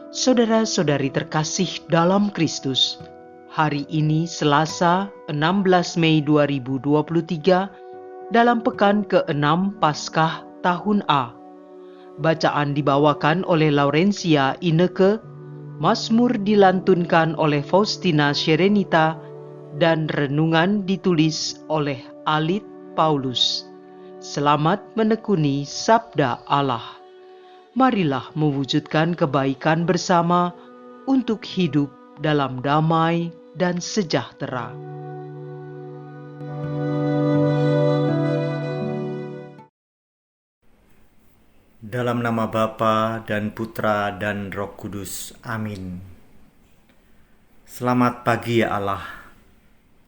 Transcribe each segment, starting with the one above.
Saudara-saudari terkasih dalam Kristus, hari ini Selasa 16 Mei 2023 dalam pekan ke-6 Paskah tahun A. Bacaan dibawakan oleh Laurencia Ineke, Mazmur dilantunkan oleh Faustina Sherenita, dan renungan ditulis oleh Alit Paulus. Selamat menekuni Sabda Allah. Marilah mewujudkan kebaikan bersama untuk hidup dalam damai dan sejahtera. Dalam nama Bapa dan Putra dan Roh Kudus. Amin. Selamat pagi ya Allah.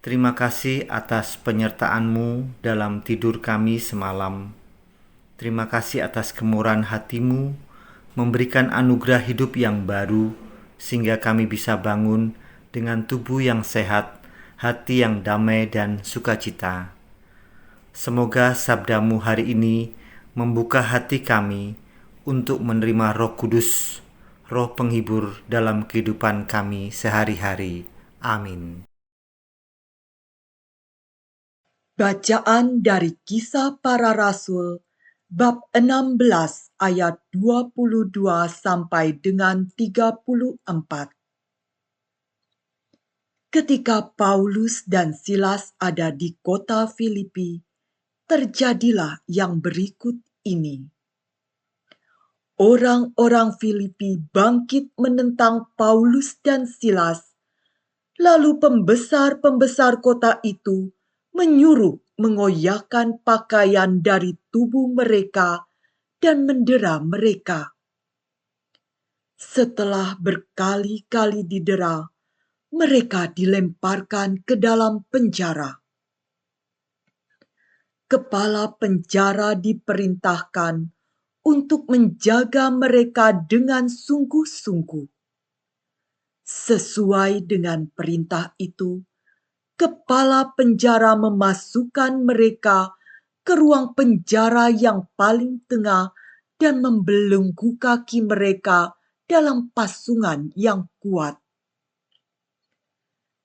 Terima kasih atas penyertaan-Mu dalam tidur kami semalam. Terima kasih atas kemurahan hati-Mu memberikan anugerah hidup yang baru sehingga kami bisa bangun dengan tubuh yang sehat, hati yang damai dan sukacita. Semoga sabda-Mu hari ini membuka hati kami untuk menerima Roh Kudus, Roh penghibur dalam kehidupan kami sehari-hari. Amin. Bacaan dari Kisah Para Rasul, bab 16 ayat 22 sampai dengan 34. Ketika Paulus dan Silas ada di kota Filipi, terjadilah yang berikut ini. Orang-orang Filipi bangkit menentang Paulus dan Silas. Lalu pembesar-pembesar kota itu menyuruh mengoyakkan pakaian dari tubuh mereka dan mendera mereka. Setelah berkali-kali didera, mereka dilemparkan ke dalam penjara. Kepala penjara diperintahkan untuk menjaga mereka dengan sungguh-sungguh. Sesuai dengan perintah itu, kepala penjara memasukkan mereka ke ruang penjara yang paling tengah dan membelenggu kaki mereka dalam pasungan yang kuat.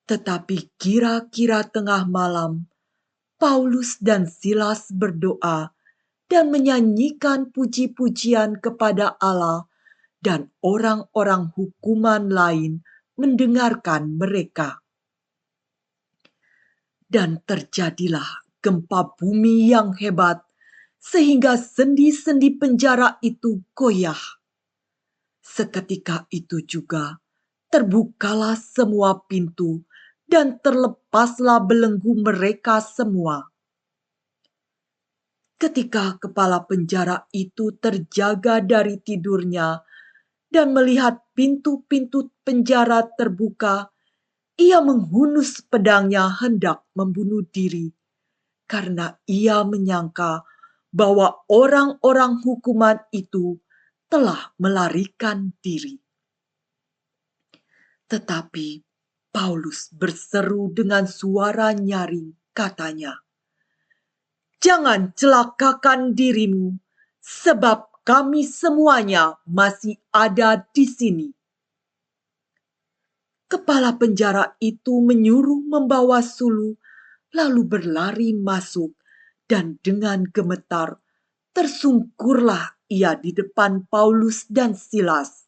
Tetapi kira-kira tengah malam, Paulus dan Silas berdoa dan menyanyikan puji-pujian kepada Allah, dan orang-orang hukuman lain mendengarkan mereka. Dan terjadilah gempa bumi yang hebat, sehingga sendi-sendi penjara itu goyah. Seketika itu juga terbukalah semua pintu dan terlepaslah belenggu mereka semua. Ketika kepala penjara itu terjaga dari tidurnya dan melihat pintu-pintu penjara terbuka, ia menghunus pedangnya hendak membunuh diri, karena ia menyangka bahwa orang-orang hukuman itu telah melarikan diri. Tetapi Paulus berseru dengan suara nyaring, katanya, "Jangan celakakan dirimu, sebab kami semuanya masih ada di sini." Kepala penjara itu menyuruh membawa suluh, lalu berlari masuk, dan dengan gemetar tersungkurlah ia di depan Paulus dan Silas.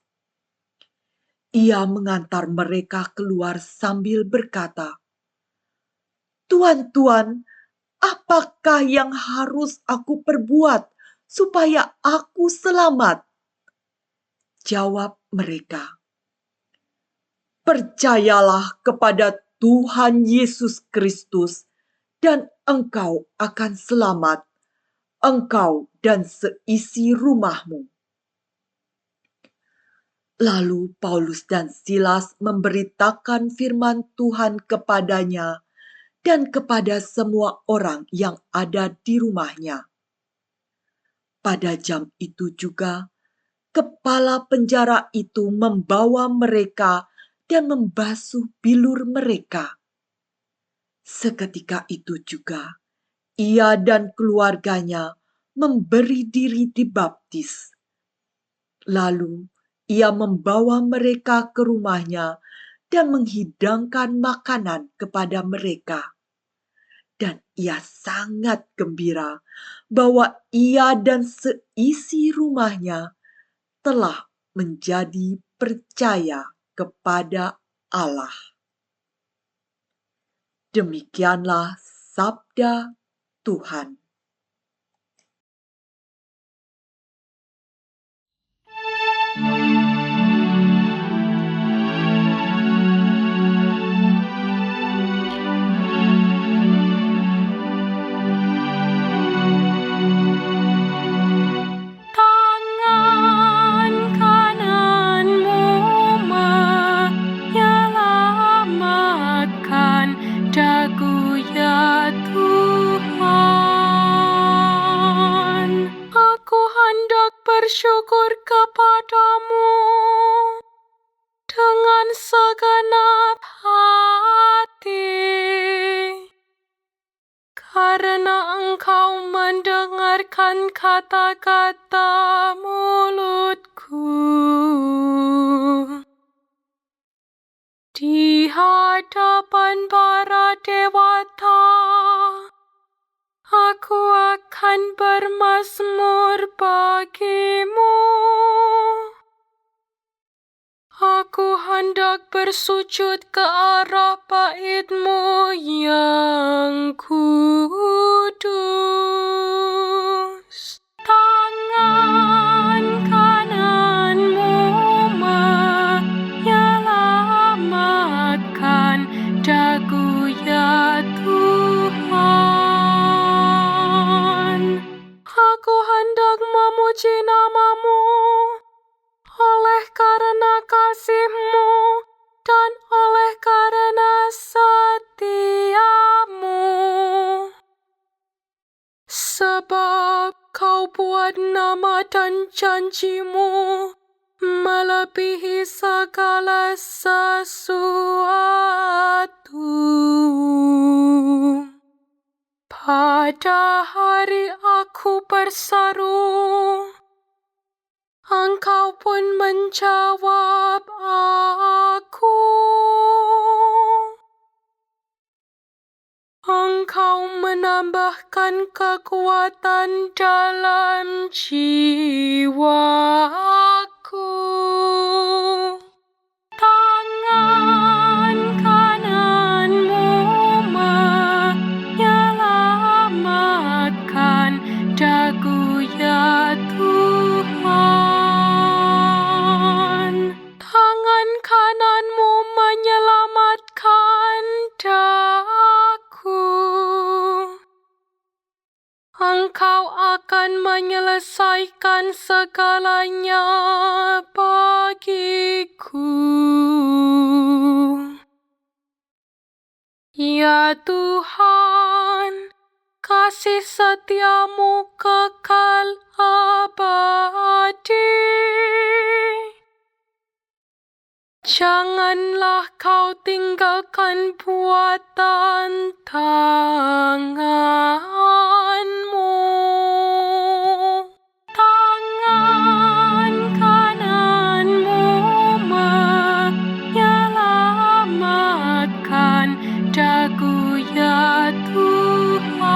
Ia mengantar mereka keluar sambil berkata, "Tuan-tuan, apakah yang harus aku perbuat supaya aku selamat?" Jawab mereka, "Percayalah kepada Tuhan Yesus Kristus, dan engkau akan selamat, engkau dan seisi rumahmu." Lalu Paulus dan Silas memberitakan firman Tuhan kepadanya dan kepada semua orang yang ada di rumahnya. Pada jam itu juga, kepala penjara itu membawa mereka dan membasuh bilur mereka. Seketika itu juga, ia dan keluarganya memberi diri dibaptis. Lalu ia membawa mereka ke rumahnya dan menghidangkan makanan kepada mereka. Dan ia sangat gembira bahwa ia dan seisi rumahnya telah menjadi percaya kepada Allah. Demikianlah sabda Tuhan. Tangan kananmu menyelamatkan dagu ya Tuhan. Aku hendak bersyukur kepadamu dengan segenap hati, karena Engkau mendengarkan kata-kata mulutku. Di hadapan para dewata, aku akan bermazmur bagimu. Aku hendak bersujud ke arah bait-Mu yang kudus. Tangan kananmu menyelamatkan dagu ya Tuhan. Aku hendak memuji nama-Mu oleh karena kasih-Mu dan oleh karena setia-Mu. Sebab Kau buat nama dan janji-Mu melebihi segala sesuatu. Pada hari aku berseru, Engkau pun menjawab aku. Engkau menambahkan kekuatan dalam jiwaku. Tangan kananmu menyelamatkan dagu ya Tuhan. Tangan kananmu menyelamatkan dagu. Engkau akan menyelesaikan segalanya bagiku. Ya Tuhan, kasih setia-Mu kekal abadi. Janganlah Kau tinggalkan buatan tangan-Mu. Tangan kananmu menyelamatkan dagu ya Tuhan.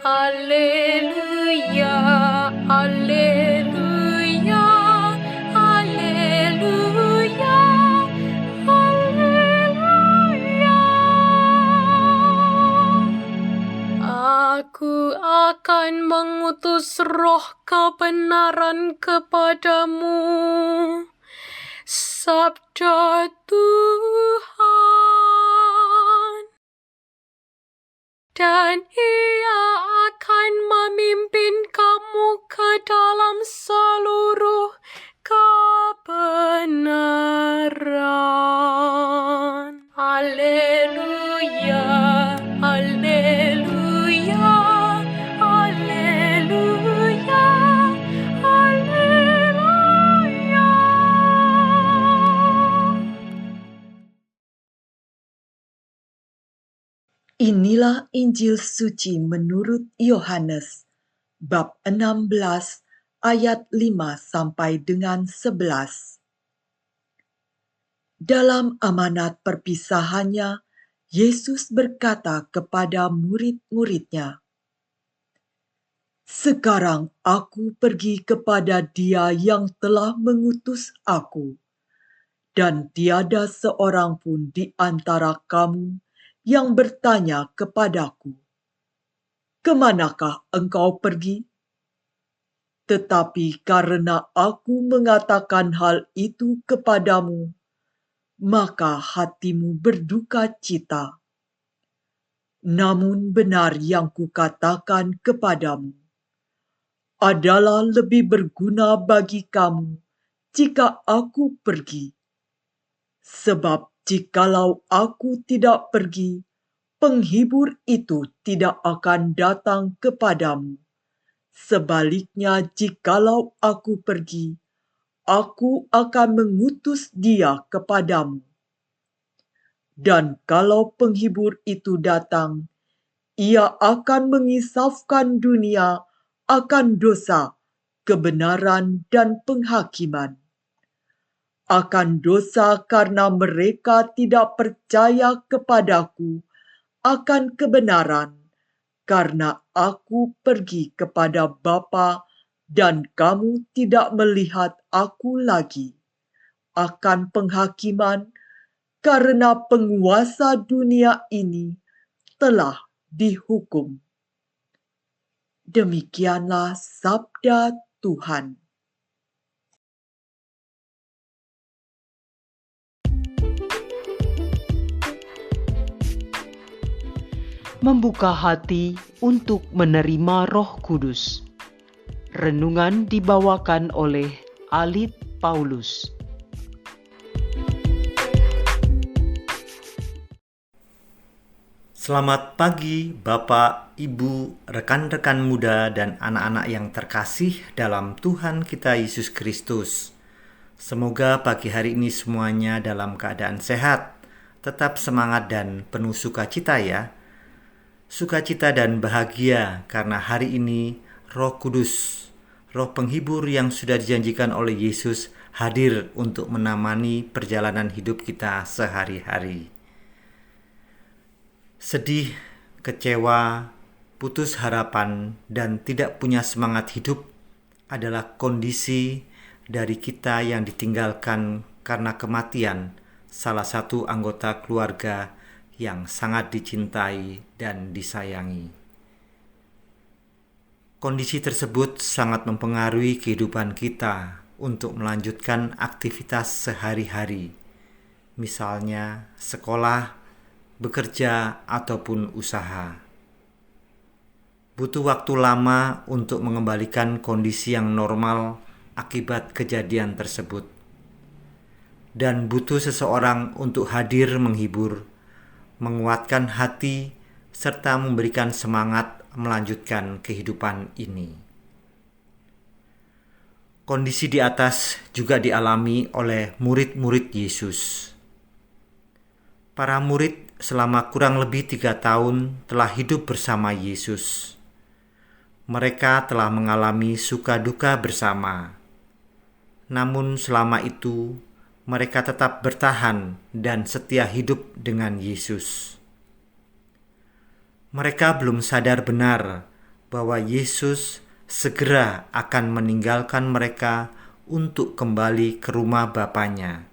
Alleluia, alleluia, alleluia, alleluia. Aku akan mengutus roh kebenaran kepadamu, sabda Tuhan. Dan Ia akan memimpin kamu ke dalam seluruh kebenaran. Alleluia, alleluia, alleluia. Inilah Injil suci menurut Yohanes, bab 16 ayat 5 sampai dengan 11. Dalam amanat perpisahannya, Yesus berkata kepada murid-muridnya, "Sekarang aku pergi kepada Dia yang telah mengutus aku, dan tiada seorang pun di antara kamu yang bertanya kepadaku, 'Kemanakah engkau pergi?' Tetapi karena aku mengatakan hal itu kepadamu, maka hatimu berduka cita. Namun benar yang kukatakan kepadamu adalah lebih berguna bagi kamu jika aku pergi. Sebab jikalau aku tidak pergi, penghibur itu tidak akan datang kepadamu. Sebaliknya, jikalau aku pergi, aku akan mengutus Dia kepadamu. Dan kalau penghibur itu datang, Ia akan mengisafkan dunia akan dosa, kebenaran, dan penghakiman. Akan dosa karena mereka tidak percaya kepadaku, akan kebenaran, karena aku pergi kepada Bapa dan kamu tidak melihat aku lagi. Akan penghakiman, karena penguasa dunia ini telah dihukum." Demikianlah sabda Tuhan. Membuka hati untuk menerima Roh Kudus. Renungan dibawakan oleh Alit Paulus. Selamat pagi Bapak, Ibu, rekan-rekan muda, dan anak-anak yang terkasih dalam Tuhan kita Yesus Kristus. Semoga pagi hari ini semuanya dalam keadaan sehat, tetap semangat dan penuh sukacita ya. Sukacita dan bahagia karena hari ini Roh Kudus, Roh penghibur yang sudah dijanjikan oleh Yesus hadir untuk menemani perjalanan hidup kita sehari-hari. Sedih, kecewa, putus harapan, dan tidak punya semangat hidup adalah kondisi dari kita yang ditinggalkan karena kematian salah satu anggota keluarga yang sangat dicintai dan disayangi. Kondisi tersebut sangat mempengaruhi kehidupan kita untuk melanjutkan aktivitas sehari-hari, misalnya sekolah, bekerja, ataupun usaha. Butuh waktu lama untuk mengembalikan kondisi yang normal akibat kejadian tersebut. Dan butuh seseorang untuk hadir menghibur, menguatkan hati, serta memberikan semangat melanjutkan kehidupan ini. Kondisi di atas juga dialami oleh murid-murid Yesus. Para murid selama kurang lebih 3 tahun telah hidup bersama Yesus. Mereka telah mengalami suka duka bersama. Namun selama itu, mereka tetap bertahan dan setia hidup dengan Yesus. Mereka belum sadar benar bahwa Yesus segera akan meninggalkan mereka untuk kembali ke rumah Bapanya.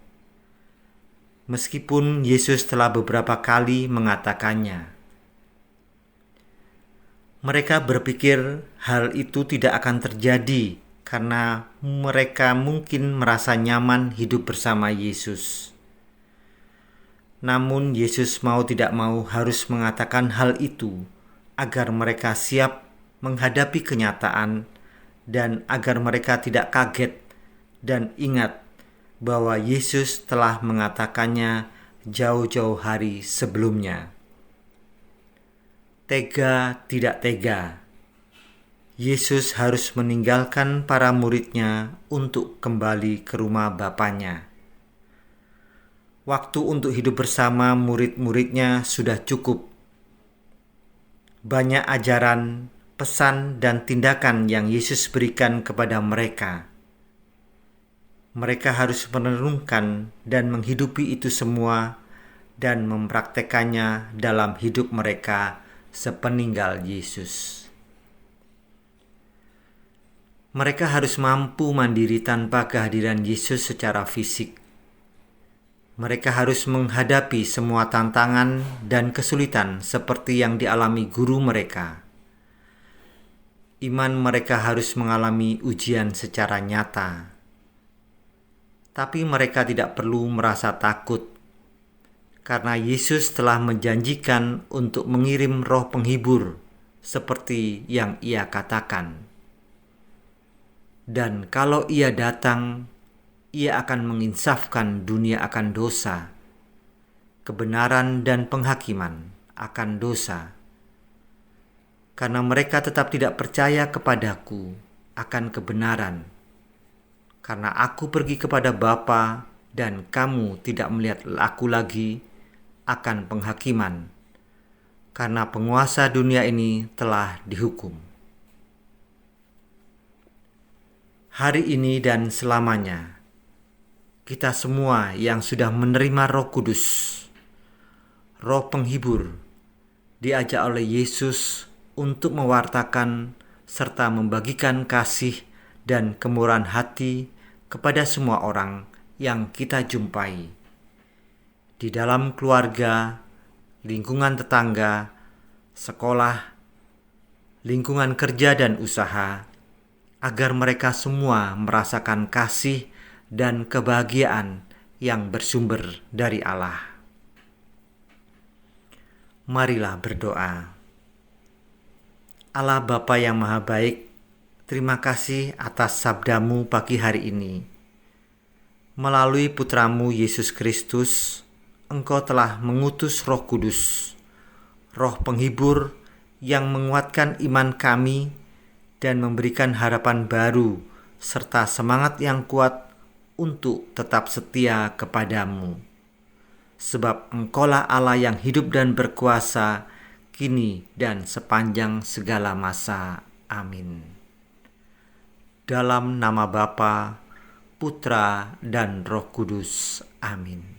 Meskipun Yesus telah beberapa kali mengatakannya. Mereka berpikir hal itu tidak akan terjadi karena mereka mungkin merasa nyaman hidup bersama Yesus. Namun Yesus mau tidak mau harus mengatakan hal itu agar mereka siap menghadapi kenyataan dan agar mereka tidak kaget dan ingat bahwa Yesus telah mengatakannya jauh-jauh hari sebelumnya. Tega tidak tega, Yesus harus meninggalkan para muridnya untuk kembali ke rumah Bapanya. Waktu untuk hidup bersama murid-muridnya sudah cukup, Banyak ajaran, pesan, dan tindakan yang Yesus berikan kepada mereka. Mereka harus merenungkan dan menghidupi itu semua dan mempraktekannya dalam hidup mereka sepeninggal Yesus. Mereka harus mampu mandiri tanpa kehadiran Yesus secara fisik. Mereka harus menghadapi semua tantangan dan kesulitan seperti yang dialami guru mereka. Iman mereka harus mengalami ujian secara nyata. Tapi mereka tidak perlu merasa takut, karena Yesus telah menjanjikan untuk mengirim Roh Penghibur seperti yang Ia katakan. Dan kalau Ia datang, Ia akan menginsafkan dunia akan dosa, kebenaran dan penghakiman akan dosa. Karena mereka tetap tidak percaya kepadaku akan kebenaran. Karena aku pergi kepada Bapa dan kamu tidak melihat aku lagi akan penghakiman. Karena penguasa dunia ini telah dihukum. Hari ini dan selamanya, kita semua yang sudah menerima Roh Kudus, Roh Penghibur, diajak oleh Yesus untuk mewartakan serta membagikan kasih dan kemurahan hati kepada semua orang yang kita jumpai di dalam keluarga, lingkungan tetangga, sekolah, lingkungan kerja dan usaha, agar mereka semua merasakan kasih dan kebahagiaan yang bersumber dari Allah. Marilah berdoa. Allah Bapa yang Maha Baik, terima kasih atas sabda-Mu pagi hari ini. Melalui Putra-Mu Yesus Kristus, Engkau telah mengutus Roh Kudus, Roh Penghibur yang menguatkan iman kami dan memberikan harapan baru serta semangat yang kuat untuk tetap setia kepadamu. Sebab Engkaulah Allah yang hidup dan berkuasa, kini dan sepanjang segala masa. Amin. Dalam nama Bapa, Putra, dan Roh Kudus. Amin.